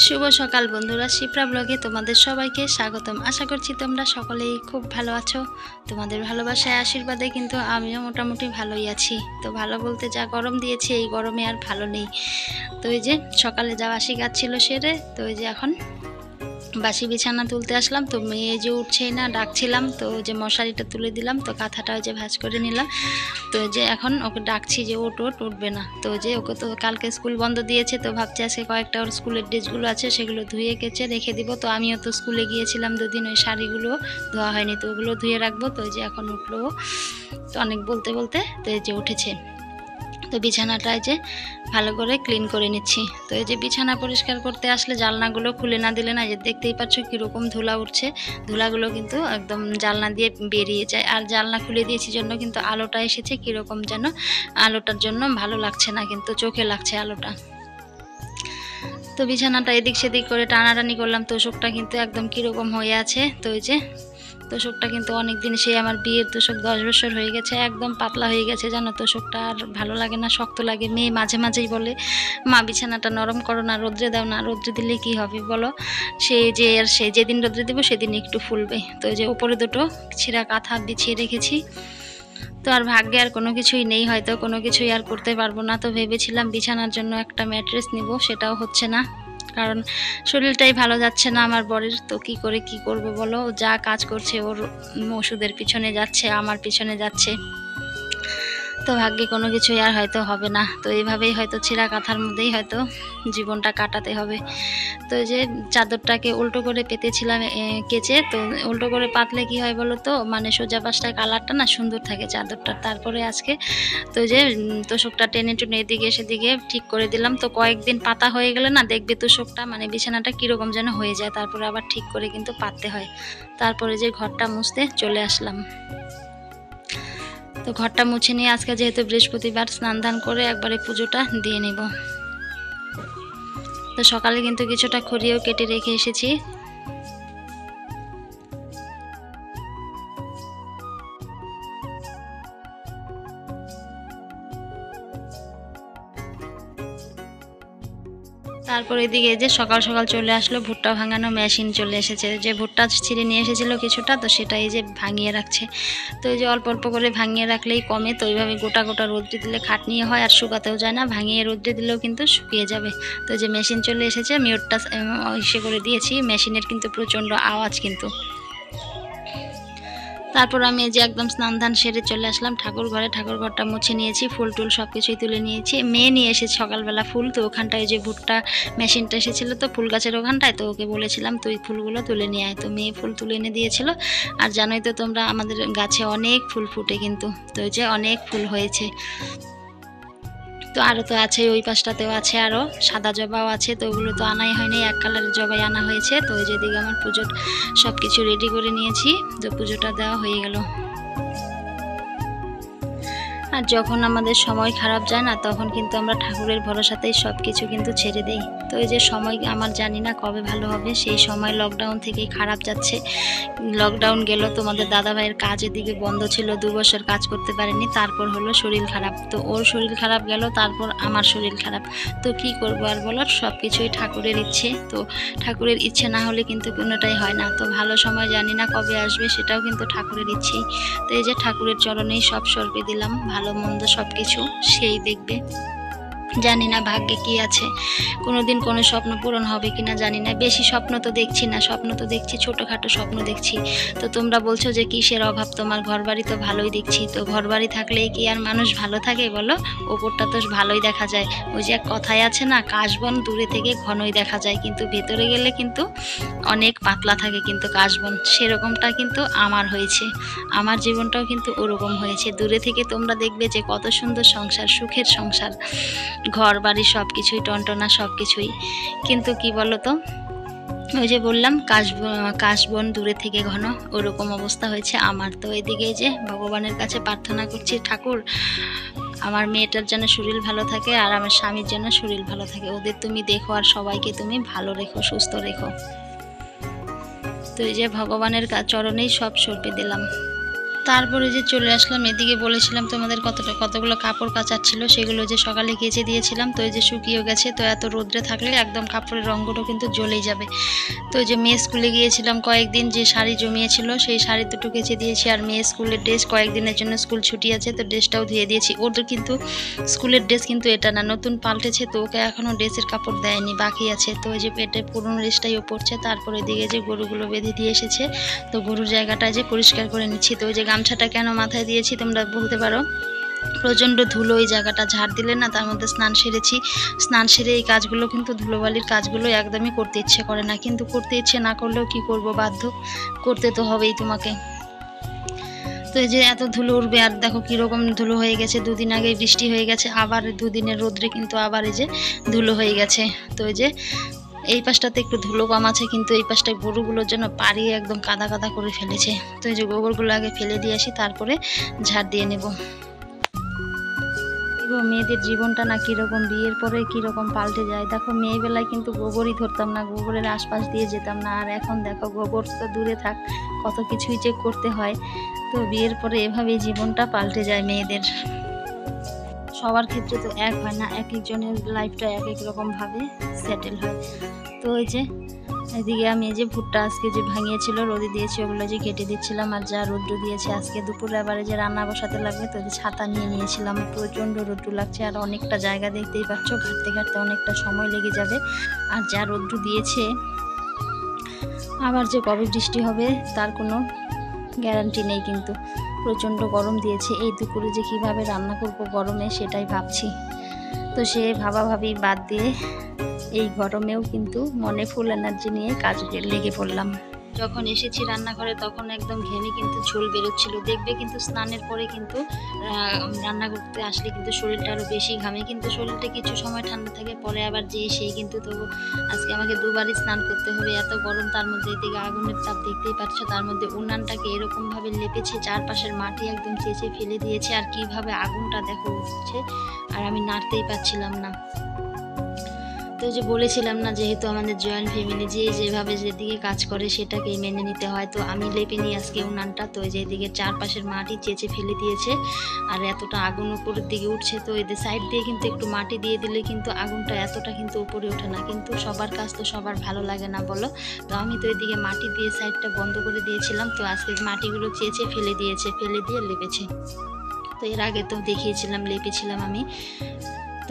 শুভ সকাল বন্ধুরা, শিপ্রা ব্লগে তোমাদের সবাইকে স্বাগতম। আশা করছি তোমরা সকলেই খুব ভালো আছো। তোমাদের ভালোবাসায় আশীর্বাদে কিন্তু আমিও মোটামুটি ভালোই আছি। তো ভালো বলতে যা গরম দিয়েছে, এই গরমে আর ভালো নেই। তো এই যে সকালে যা বাসি কাজ ছিল সেরে, তো এই যে এখন বাসি বিছানা তুলতে আসলাম। তো মেয়ে যে উঠছেই না, ডাকছিলাম, তো যে মশারিটা তুলে দিলাম, তো কাঁথাটা যে ভাঁজ করে নিলাম। তো যে এখন ওকে ডাকছি যে উঠবে না। তো যে ওকে তো কালকে স্কুল বন্ধ দিয়েছে, তো ভাবছি আজকে কয়েকটা ওর স্কুলের ড্রেসগুলো আছে সেগুলো ধুয়ে কেচে রেখে দিব। তো আমিও তো স্কুলে গিয়েছিলাম দুদিন, ওই শাড়িগুলো ধোয়া হয়নি, তো ওগুলো ধুয়ে রাখবো। তো যে এখন উঠলো, তো অনেক বলতে বলতে তো এই যে উঠেছে। তো বিছানাটায় যে ভালো করে ক্লিন করে নিচ্ছি। তো এই যে বিছানা পরিষ্কার করতে আসলে জানলাগুলো খুলে না দিলে না, যে দেখতেই পাচ্ছ কীরকম ধুলা উঠছে। ধুলাগুলো কিন্তু একদম জানলা দিয়ে বেরিয়ে যায়। আর জানলা খুলে দিয়েছি জন্য কিন্তু আলোটা এসেছে কীরকম যেন, আলোটার জন্য ভালো লাগছে না, কিন্তু চোখে লাগছে আলোটা। তো বিছানাটা এদিক সেদিক করে টানাটানি করলাম। তোষকটা কিন্তু একদম কীরকম হয়ে আছে। তো এই যে তোষকটা কিন্তু অনেক দিন, সেই আমার বিয়ের তোষক 10 বছর হয়ে গেছে, একদম পাতলা হয়ে গেছে জানো। তোষকটা আর ভালো লাগে না, শক্ত লাগে। মেয়ে মাঝে মাঝেই বলে, মা বিছানাটা নরম করো না, রোদ্রে দাও না। রোদ্রে দিলে কি হবে বলো, সে যেদিন রোদ্রে দেবো সেদিন একটু ফুলবে। তো এই যে উপরে দুটো ছিঁড়া কাঁথা বিছিয়ে রেখেছি। তো আর ভাগ্যে আর কোনো কিছুই নেই, হয়তো কোনো কিছুই আর করতে পারবো না। তো ভেবেছিলাম বিছানার জন্য একটা ম্যাট্রেস নিব, সেটাও হচ্ছে না, কারণ শরীরটাই ভালো যাচ্ছে না আমার বরের। তো কি করে কি করব বলো, যা কাজ করছে ওর ওষুধের পিছনে যাচ্ছে, আমার পিছনে যাচ্ছে। তো ভাগ্যে কোনো কিছুই আর হয়তো হবে না। তো এইভাবেই হয়তো ছিঁড়া কাঁথার মধ্যেই হয়তো জীবনটা কাটাতে হবে। তো যে চাদরটাকে উল্টো করে পেতেছিলাম কেচে। তো উল্টো করে পাতলে কি হয় বলো তো, মানে সোজা পাশটায় কালারটা না সুন্দর থাকে চাদরটা। তারপরে আজকে তো যে তোষকটা টেনে টুনে এদিকে সেদিকে ঠিক করে দিলাম। তো কয়েকদিন পাতা হয়ে গেলে না দেখবে তোষকটা, মানে বিছানাটা কীরকম যেন হয়ে যায়। তারপরে আবার ঠিক করে কিন্তু পাততে হয়। তারপরে যে ঘরটা মুছতে চলে আসলাম। তো ঘরটা মুছে নিয়ে আজকে যেহেতু বৃহস্পতিবার, স্নান ধান করে একবারে পুজোটা দিয়ে নেব। তো সকালে কিন্তু কিছুটা খড়িও কেটে রেখে এসেছি। তারপর এদিকে যে সকাল সকাল চলে আসলো ভুট্টা ভাঙানো মেশিন চলে এসেছে। যে ভুট্টা ছিঁড়ে নিয়ে এসেছিলো কিছুটা, তো সেটা এই যে ভাঙিয়ে রাখছে। তো এই যে অল্প অল্প করে ভাঙিয়ে রাখলেই কমে। তো এইভাবে গোটা গোটা রোদ্রে দিলে খাটনিও হয় আর শুকাতেও যায় না, ভাঙিয়ে রোদ্রে দিলেও কিন্তু শুকিয়ে যাবে। তো যে মেশিন চলে এসেছে, মিউটটা ইসে করে দিয়েছি। মেশিনের কিন্তু প্রচণ্ড আওয়াজ কিন্তু। তারপর আমি এই যে একদম স্নান ধান সেরে চলে আসলাম ঠাকুর ঘরে। ঠাকুর ঘরটা মুছে নিয়েছি, ফুল টুল সব কিছুই তুলে নিয়েছি। মেয়ে নিয়ে এসেছে সকালবেলা ফুল। তো ওখানটায় যে ভুট্টা মেশিনটা এসেছিলো, তো ফুল গাছের ওখানটায়, তো ওকে বলেছিলাম তুই ফুলগুলো তুলে নিয়ে আয়। তো মেয়ে ফুল তুলে এনে দিয়েছিল। আর জানোই তো তোমরা, আমাদের গাছে অনেক ফুল ফুটে কিন্তু। তো এই যে অনেক ফুল হয়েছে। তো আরও তো আছে, ওই পাশটাতেও আছে, আরও সাদা জবাও আছে। তো ওগুলো তো আনাই হয়নি, এক কালারের জবাই আনা হয়েছে। তো ওই যেদিকে আমার পুজোর সব কিছু রেডি করে নিয়েছি, তো পুজোটা দেওয়া হয়ে গেল। আর যখন আমাদের সময় খারাপ যায় না, তখন কিন্তু আমরা ঠাকুরের ভরসাতেই সব কিছু কিন্তু ছেড়ে দেই। তো এই যে সময় আমার জানি না কবে ভালো হবে, সেই সময় লকডাউন থেকেই খারাপ যাচ্ছে। লকডাউন গেল, তোমাদের দাদাভাইয়ের কাজ এদিকে বন্ধ ছিল, 2 বছর কাজ করতে পারেনি। তারপর হলো শরীর খারাপ, তো ওর শরীর খারাপ গেল, তারপর আমার শরীর খারাপ। তো কি করবো আর বলো, সব কিছুই ঠাকুরের ইচ্ছে। তো ঠাকুরের ইচ্ছে না হলে কিন্তু কোনোটাই হয় না। তো ভালো সময় জানি না কবে আসবে, সেটাও কিন্তু ঠাকুরের ইচ্ছেই। তো এই যে ঠাকুরের চরণেই সব সঁপে দিলাম, ভালো মন্দ সব কিছু সেই দেখবে। জানি না ভাগ্যে কি আছে, কোনোদিন কোনো স্বপ্ন পূরণ হবে কিনা জানি না। বেশি স্বপ্ন তো দেখছি না, স্বপ্ন তো দেখছি ছোটোখাটো স্বপ্ন দেখছি। তো তোমরা বলছো যে কিসের অভাব তোমার, ঘরবাড়ি তো ভালোই দেখছি। তো ঘরবাড়ি থাকলেই কি আর মানুষ ভালো থাকে বলো, ওপরটা তো ভালোই দেখা যায়। ওই যে এক কথায় আছে না, কাশবন দূরে থেকে ঘনই দেখা যায়, কিন্তু ভেতরে গেলে কিন্তু অনেক পাতলা থাকে কিন্তু কাশবন। সেরকমটা কিন্তু আমার হয়েছে, আমার জীবনটাও কিন্তু ওরকম হয়েছে। দূরে থেকে তোমরা দেখবে যে কত সুন্দর সংসার, সুখের সংসার, ঘর বাড়ি সব কিছুই টনটনা, সব কিছুই। কিন্তু কি বলো তো, ওই যে বললাম কাশবন দূরে থেকে ঘন, ওরকম অবস্থা হয়েছে আমার। তো এদিকে যে ভগবানের কাছে প্রার্থনা করছি, ঠাকুর আমার মেয়েটার যেন শরীর ভালো থাকে, আর আমার স্বামীর যেন শরীর ভালো থাকে। ওদের তুমি দেখো, আর সবাইকে তুমি ভালো রেখো, সুস্থ রেখো। তো এই যে ভগবানের চরণেই সব সঁপে দিলাম। তারপরে যে চলে আসলাম এদিকে, বলেছিলাম তোমাদের কতগুলো কাপড় কাচার ছিল, সেগুলো যে সকালে কেচে দিয়েছিলাম। তো এই যে শুকিয়েও গেছে। তো এত রোদ্রে থাকলে একদম কাপড়ের রঙগুলো কিন্তু জ্বলেই যাবে। তো এই যে মেয়ে স্কুলে গিয়েছিলাম কয়েকদিন, যে শাড়ি জমিয়েছিল সেই শাড়ি দুটো কেচে দিয়েছি। আর মেয়ে স্কুলের ড্রেস, কয়েকদিনের জন্য স্কুল ছুটি আছে, তো ড্রেসটাও ধুয়ে দিয়েছি। ওদের কিন্তু স্কুলের ড্রেস কিন্তু এটা না, নতুন পাল্টেছে, তো ওকে এখনও ড্রেসের কাপড় দেয়নি, বাকি আছে। তো ওই যে পেটে পুরনো ড্রেসটাইও পড়ছে। তারপরে দিকে যে গরুগুলো বেঁধে দিয়ে এসেছে, তো গরুর জায়গাটা যে পরিষ্কার করে নিচ্ছি। তো ওই যে গামছাটা কেন মাথায় দিয়েছি তোমরা বলতে পারো, প্রচণ্ড ধুলো, ওই জায়গাটা ঝাড় দিলে না, তার মধ্যে স্নান সেরেছি। স্নান সেরে এই কাজগুলো কিন্তু ধুলোবালির কাজগুলো একদমই করতে ইচ্ছে করে না, কিন্তু করতে ইচ্ছে না করলেও কি করব, বাধ্য করতে তো হবেই তোমাকে। তো এই যে এত ধুলো উঠবে, আর দেখো কীরকম ধুলো হয়ে গেছে। দুদিন আগে বৃষ্টি হয়ে গেছে, আবার দুদিনের রোদ্রে কিন্তু আবার এই যে ধুলো হয়ে গেছে। তো এই যে এই পাশটাতে একটু ধুলো কম আছে, কিন্তু এই পাশটায় গরুগুলোর জন্য পাড়িয়ে একদম কাদা কাদা করে ফেলেছে। তো এই যে গোবরগুলো আগে ফেলে দিয়ে আসি, তারপরে ঝাড় দিয়ে নেব। মেয়েদের জীবনটা না কীরকম, বিয়ের পরে কীরকম পাল্টে যায়। দেখো মেয়েবেলায় কিন্তু গোবরই ধরতাম না, গোবরের আশপাশ দিয়ে যেতাম না। আর এখন দেখো গোবর তো দূরে থাক, কত কিছুই চেক করতে হয়। তো বিয়ের পরে এভাবেই জীবনটা পাল্টে যায় মেয়েদের। সবার ক্ষেত্রে তো এক হয় না, এক একজনের লাইফটা এক এক রকমভাবে সেটেল হয়। তো ওই যে এদিকে আমি এই যে ভুট্টা আজকে যে ভাঙিয়েছিল রোদে দিয়েছি, ওগুলো যে কেটে দিচ্ছিলাম। আর যা রোদ্রু দিয়েছে আজকে দুপুরে, আবার যে রান্না বসাতে লাগবে, তো যে ছাতা নিয়ে নিয়েছিলাম। প্রচণ্ড রোদ্রু লাগছে, আর অনেকটা জায়গা দেখতেই পাচ্ছ, ঘাটতে ঘাটতে অনেকটা সময় লেগে যাবে। আর যা রোদ্রু দিয়েছে, আবার যে কবে বৃষ্টি হবে তার কোনো গ্যারান্টি নেই। কিন্তু প্রচণ্ড গরম দিয়েছে। এই দুপুরে যে কীভাবে রান্না করব গরমে, সেটাই ভাবছি। তো সে ভাবাভাবি বাদ দিয়ে এই গরমেও কিন্তু মনে ফুল এনার্জি নিয়ে কাজে লেগে পড়লাম। যখন এসেছি রান্নাঘরে তখন একদম ঘেমে কিন্তু ঝোল বেরোচ্ছিল। দেখবে কিন্তু স্নানের পরে কিন্তু রান্না করতে আসলে কিন্তু শরীরটা আরও বেশি ঘামে, কিন্তু শরীরটা কিছু সময় ঠান্ডা থাকে, পরে আবার সেই কিন্তু তবু আজকে আমাকে দুবারই স্নান করতে হবে, এত গরম। তার মধ্যে এদিকে আগুনের তাপ দেখতেই পাচ্ছ, তার মধ্যে উনানটাকে এরকমভাবে লেপেছে, চারপাশের মাটি একদম চেঁচে ফেলে দিয়েছে। আর কিভাবে আগুনটা দেখো উঠছে, আর আমি নাড়তেই পারছিলাম না। তো যে বলেছিলাম না, যেহেতু আমাদের জয়েন্ট ফ্যামিলি, যেভাবে যেদিকে কাজ করে সেটাকেই মেনে নিতে হয়। তো আমি লেপে নিই আজকে উনানটা। তো এই যে এদিকে চারপাশের মাটি চেঁচে ফেলে দিয়েছে, আর এতটা আগুন উপরের দিকে উঠছে। তো এদের সাইড দিয়ে কিন্তু একটু মাটি দিয়ে দিলে কিন্তু আগুনটা এতটা কিন্তু উপরে ওঠে না, কিন্তু সবার কাজ তো সবার ভালো লাগে না বলো। তো আমি তো এদিকে মাটি দিয়ে সাইডটা বন্ধ করে দিয়েছিলাম। তো আজকে মাটিগুলো চেঁচে ফেলে দিয়েছে, ফেলে দিয়ে লেপেছে। তো এর আগে তো দেখিয়েছিলাম, লেপেছিলাম আমি।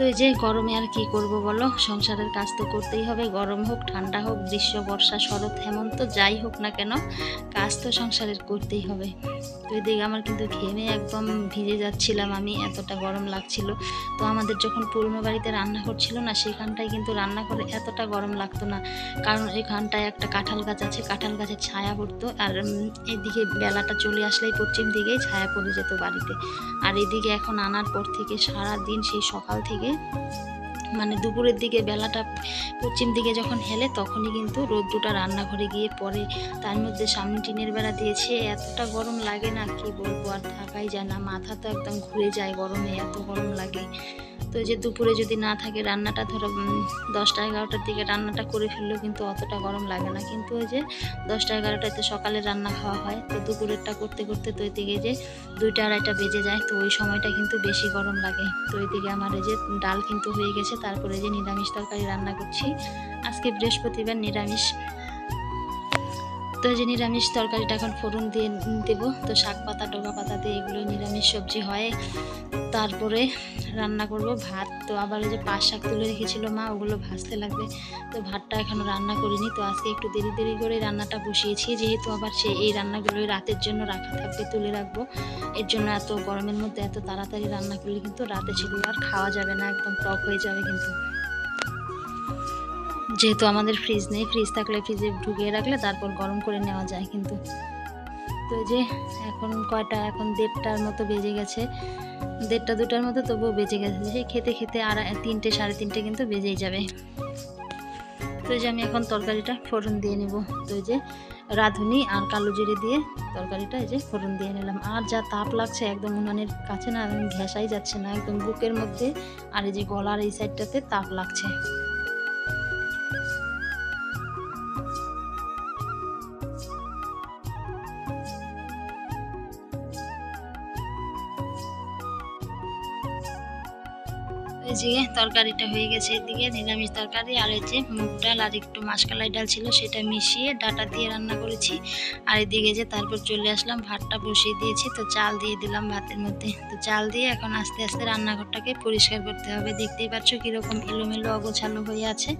তো এই যে গরমে আর কি করব বলো, সংসারের কাজ তো করতেই হবে। গরম হোক, ঠান্ডা হোক, গ্রীষ্ম, বর্ষা, শরৎ, হেমন্ত, যাই হোক না কেন, কাজ তো সংসারের করতেই হবে। তো এদিকে আমার কিন্তু ঘেমে একদম ভিজে যাচ্ছিলাম আমি, এতটা গরম লাগছিল। তো আমাদের যখন পুরনো বাড়িতে রান্নাঘর ছিল না, সেখানটায় কিন্তু রান্না করে এতটা গরম লাগতো না, কারণ এখানটায় একটা কাঁঠাল গাছ আছে, কাঁঠাল গাছের ছায়া পড়তো। আর এদিকে বেলাটা চলে আসলেই পশ্চিম দিকেই ছায়া পড়ে যেত বাড়িতে। আর এদিকে এখন আনার পর থেকে সারা দিন, সেই সকাল থেকে মানে দুপুরের দিকে বেলাটা পশ্চিম দিকে যখন হেলে, তখনই কিন্তু রোদ্রুটা রান্নাঘরে গিয়ে পড়ে। তার মধ্যে সামনে টিনের বেড়া দিয়েছে, এতটা গরম লাগে না কি বলবো, আর থাকাই যায় না। মাথা তো একদম ঘুরে যায় গরমে, এত গরম লাগে। তো এই যে দুপুরে যদি না থাকে রান্নাটা, ধরো 10টা 11টার দিকে রান্নাটা করে ফেললেও কিন্তু অতটা গরম লাগে না। কিন্তু ওই যে 10টা 11টাতে সকালে রান্না খাওয়া হয়, তো দুপুরেরটা করতে করতে তো এদিকে যে 2টা 2:30টা বেজে যায়, তো ওই সময়টা কিন্তু বেশি গরম লাগে। তো এদিকে আমার এই যে ডাল কিন্তু হয়ে গেছে, তারপরে যে নিরামিষ তরকারি রান্না করছি। আজকে বৃহস্পতিবার, নিরামিষ। তো এই যে নিরামিষ তরকারিটা এখন ফোড়ন দিয়ে দেবো। তো শাক পাতা, ডগা পাতা দিয়ে এগুলোই নিরামিষ সবজি হয়। তারপরে রান্না করব ভাত। তো আবার ওই যে পাঁচ শাক তুলে রেখেছিল মা, ওগুলো ভাজতে লাগবে। তো ভাতটা এখনও রান্না করিনি। তো আজকে একটু দেরি দেরি করে রান্নাটা বসিয়েছি, যেহেতু আবার এই রান্নাগুলোই রাতের জন্য রাখা থাকবে, তুলে রাখবো। এর জন্য এত গরমের মধ্যে এত তাড়াতাড়ি রান্না করলে কিন্তু রাতে সেগুলো আর খাওয়া যাবে না, একদম টক হয়ে যাবে। কিন্তু যেহেতু আমাদের ফ্রিজ নেই, ফ্রিজ থাকলে ফ্রিজে ঢুকিয়ে রাখলে তারপর গরম করে নেওয়া যায় কিন্তু। তো যে এখন কয়টা, এখন 1:30টার মতো বেজে গেছে, 1:30 2টার মতো তবুও বেজে গেছে। সেই খেতে খেতে আর 3টে 3:30 কিন্তু বেজেই যাবে। তো যে আমি এখন তরকারিটা ফোড়ন দিয়ে নেব। তো এই যে রাঁধুনি আর কালো জিরে দিয়ে তরকারিটা এই যে ফোড়ন দিয়ে নিলাম। আর যা তাপ লাগছে একদম উনানের কাছে না, ঘেঁষাই যাচ্ছে না, একদম বুকের মধ্যে আর এই যে গলার এই সাইডটাতে তাপ লাগছে। এই যে তরকারিটা হয়ে গেছে, এদিকে নিরামিষ তরকারি আর এই যে মুগ ডাল আর একটু মাসকলাই ডাল ছিল সেটা মিশিয়ে ডাটা দিয়ে রান্না করেছি। আর এদিকে যে তারপর চলে আসলাম, ভাতটা বসিয়ে দিয়েছি, তো চাল দিয়ে দিলাম ভাতের মধ্যে। তো চাল দিয়ে এখন আস্তে আস্তে রান্নাঘরটাকে পরিষ্কার করতে হবে। দেখতেই পাচ্ছ কীরকম এলোমেলো অগোছালো হয়ে আছে।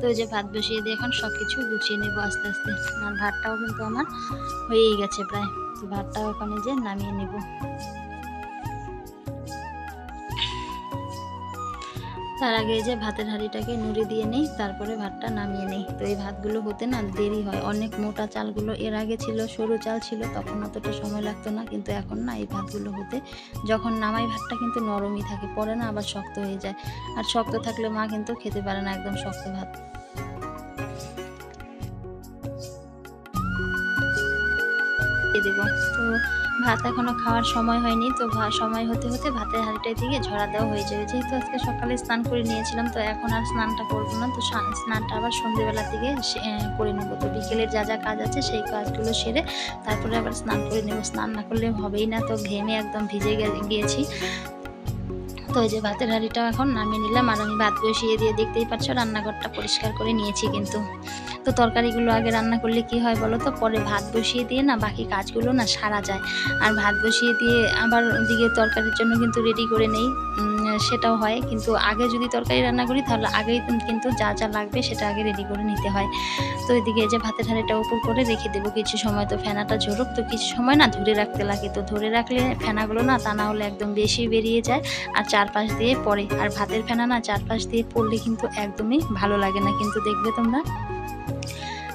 তো এই যে ভাত বসিয়ে দিয়ে এখন সব কিছু গুছিয়ে নেবো আস্তে আস্তে। আর ভাতটাও কিন্তু আমার হয়েই গেছে প্রায়। তো ভাতটাও এখন এই যে নামিয়ে নেব। তার আগে যে ভাতের হাঁড়িটাকে নুড়ি দিয়ে নেই, তারপরে ভাতটা নামিয়ে নেই। তো এই ভাতগুলো হতে না দেরি হয়, অনেক মোটা চালগুলো। এর আগে ছিল সরু চাল ছিল, তখন অতটা সময় লাগতো না, কিন্তু এখন না এই ভাতগুলো হতে যখন নামাই ভাতটা কিন্তু নরমই থাকে, পরে না আবার শক্ত হয়ে যায়। আর শক্ত থাকলে মা কিন্তু খেতে পারে না একদম শক্ত ভাত। দেব তো ভাত এখনো খাওয়ার সময় হয়নি, তো সময় হতে হতে ভাতের হাঁড়িটার দিকে ঝরা দেওয়া হয়ে যাবে। যেহেতু আজকে সকালে স্নান করে নিয়েছিলাম, তো এখন আর স্নানটা করবো না। তো স্নানটা আবার সন্ধ্যেবেলার দিকে করে নেব। তো বিকেলের যা যা কাজ আছে সেই কাজগুলো সেরে তারপরে আবার স্নান করে নেব। স্নান না করলে হবেই না, তো ঘেমে একদম ভিজে গিয়েছি। তো এই যে ভাতের হাঁড়িটাও এখন নামিয়ে নিলাম, আর আমি ভাত বসিয়ে দিয়ে দেখতেই পাচ্ছ রান্নাঘরটা পরিষ্কার করে নিয়েছি কিন্তু। তো তরকারিগুলো আগে রান্না করলে কি হয় বলো তো, পরে ভাত বসিয়ে দিয়ে না বাকি কাজগুলো না সারা যায়। আর ভাত বসিয়ে দিয়ে আবার ওদিকে তরকারির জন্য কিন্তু রেডি করে নেই, সেটাও হয়। কিন্তু আগে যদি তরকারি রান্না করি তাহলে আগেই কিন্তু যা যা লাগবে সেটা আগে রেডি করে নিতে হয়। তো এদিকে যে ভাতের হাঁড়িটা উপর করে রেখে দেবো কিছু সময়, তো ফেনাটা ঝরুক। তো কিছু সময় না ধরে রাখতে লাগে, তো ধরে রাখলে ফেনাগুলো না তা না হলে একদম বেশি বেরিয়ে যায় আর চারপাশ দিয়ে পড়ে। আর ভাতের ফেনা না চারপাশ দিয়ে পড়লে কিন্তু একদমই ভালো লাগে না, কিন্তু দেখবে তোমরা।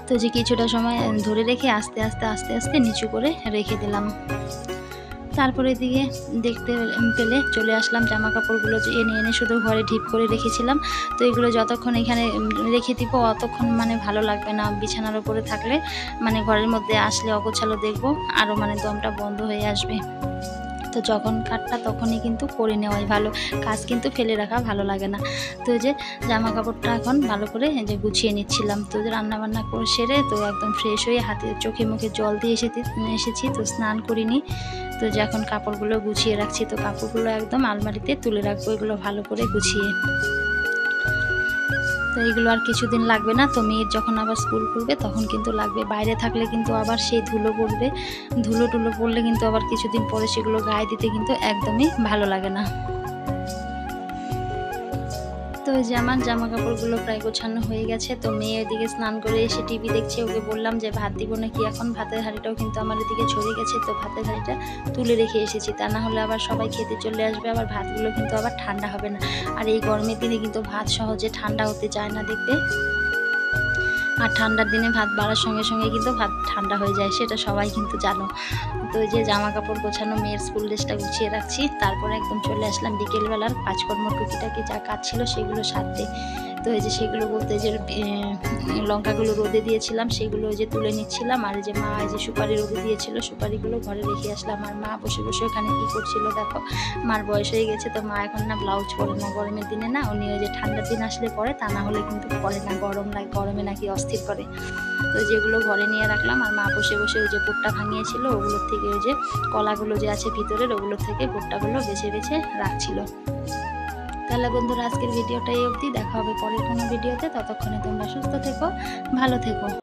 তো যে কিছুটা সময় ধরে রেখে আস্তে আস্তে আস্তে আস্তে নিচু করে রেখে দিলাম। তারপরে দিকে দেখতে পেলে চলে আসলাম, জামা কাপড়গুলো যে এনে শুধু ঘরে ঢিপ করে রেখেছিলাম। তো এগুলো যতক্ষণ এখানে রেখে দিব অতক্ষণ মানে ভালো লাগবে না। বিছানার উপরে থাকলে মানে ঘরের মধ্যে আসলে অগোছালো দেখবো, আরও মানে দমটা বন্ধ হয়ে আসবে। তো যখন কাটটা তখনই কিন্তু করে নেওয়াই ভালো, কাজ কিন্তু ফেলে রাখা ভালো লাগে না। তো যে জামা কাপড়টা এখন ভালো করে যে গুছিয়ে নিচ্ছিলাম। তো রান্নাবান্না করে সেরে তো একদম ফ্রেশ হয়ে হাতে চোখে মুখে জল দিয়ে এসেছি, তো স্নান করিনি। তো যে এখন কাপড়গুলো গুছিয়ে রাখছি, তো কাপড়গুলো একদম আলমারিতে তুলে রাখবো এগুলো ভালো করে গুছিয়ে। তো এইগুলো আর কিছুদিন লাগবে না, তো মেয়ের যখন আবার স্কুল খুলবে তখন কিন্তু লাগবে। বাইরে থাকলে কিন্তু আবার সেই ধুলো পড়বে, ধুলো টুলো পড়লে কিন্তু আবার কিছুদিন পরে সেগুলো গায়ে দিতে কিন্তু একদমই ভালো লাগে না। তো এই যে আমার জামা কাপড়গুলো প্রায় গোছানো হয়ে গেছে। তো মেয়ে ওইদিকে স্নান করে এসে টিভি দেখছে, ওকে বললাম যে ভাত দিব নাকি এখন। ভাতের হাঁড়িটাও কিন্তু আমার এদিকে ঝরে গেছে, তো ভাতের হাঁড়িটা তুলে রেখে এসেছি, তা না হলে আবার সবাই খেতে চলে আসবে, আবার ভাতগুলো কিন্তু আবার ঠান্ডা হবে না। আর এই গরমের দিনে কিন্তু ভাত সহজে ঠান্ডা হতে চায় না দেখবে। আর ঠান্ডার দিনে ভাত বাড়ার সঙ্গে সঙ্গে কিন্তু ভাত ঠান্ডা হয়ে যায়, সেটা সবাই কিন্তু জানো। তো এই যে জামা কাপড় গোছানো, মেয়ের স্কুল ড্রেসটা গুছিয়ে রাখছি, তারপরে একদম চলে আসলাম বিকেলবেলার কাজকর্ম টুকিটাকি যা কাজ ছিল সেগুলো সারতে। তো এই যে সেগুলো বলতে যে লঙ্কাগুলো রোদে দিয়েছিলাম সেগুলো ওই যে তুলে নিচ্ছিলাম। আর এই যে মা এই যে সুপারি রোদে দিয়েছিল, সুপারিগুলো ঘরে রেখে আসলাম। আর মা বসে বসে ওখানে কী করছিল দেখো। মার বয়স হয়ে গেছে, তো মা এখন না ব্লাউজ পরে না গরমের দিনে, না উনি ওই যে ঠান্ডার দিন আসলে পরে, তা না হলে কিন্তু পরে না, গরম লাগে, গরমে নাকি অস্থির করে। তো যেগুলো ঘরে নিয়ে রাখলাম, আর মা বসে বসে ওই যে ভুট্টা ভাঙিয়েছিল ওগুলোর থেকে ওই যে কলাগুলো যে আছে ভিতরের ওগুলোর থেকে ভুট্টাগুলো বেছে বেছে রাখছিল। তাহলে বন্ধুরা আজকের ভিডিওটা এই অবধি, দেখা হবে পরের কোনো ভিডিওতে। ততক্ষণে তোমরা সুস্থ থেকো, ভালো থেকো।